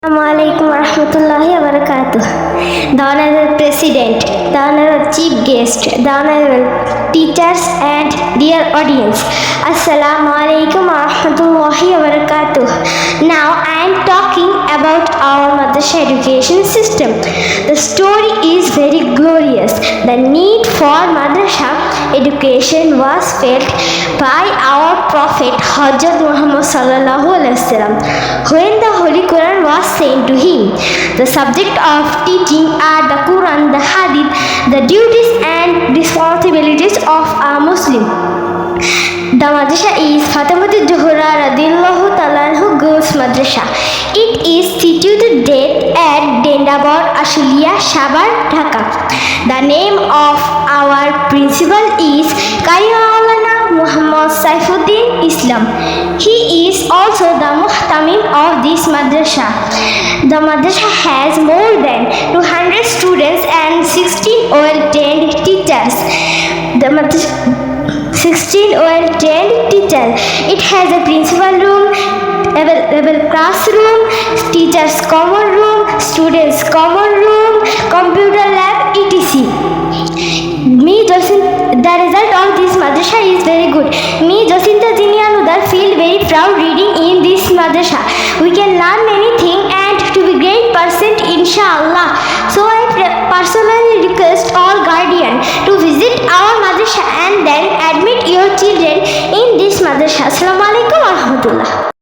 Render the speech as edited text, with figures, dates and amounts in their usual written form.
Assalamualaikum warahmatullahi wabarakatuh. The Honorable President, the Honorable Chief Guest, the Honorable Teachers and dear audience. Assalamualaikum warahmatullahi wabarakatuh. Now I am talking about our Madrasa education system. The story is very glorious. The need for Madrasa education was felt by our Prophet Hazrat Muhammad sallallahu alaihi wasallam when the Holy Quran was sent to him. The subject of teaching are the Quran, the Hadith, the duties and responsibilities of a Muslim. The madrasa is Fatimatu Zuhra radhiyallahu ta'ala anhu Girls Madrasa. It is situated at Dendabor, Ashulia, Shabar, Dhaka. The name of our principal is Qari Maulana Muhammad Saifuddin Islam. He is also the muhtamim of this madrasa. The madrasa has more than 200 students and 16 well-trained teachers. The madrasa 16 well-trained teachers. It has a principal room, available classroom, teachers' common room, students' common room, computer lab, etc. The result of this madrasa is very good. Me, Jacinta Jinianudar, feel very proud reading in this madrasa. We can learn many things and to be great person, inshallah. So I personally request all guardians to visit our madrasa and then admit your children in this madrasa. Assalamualaikum warahmatullah.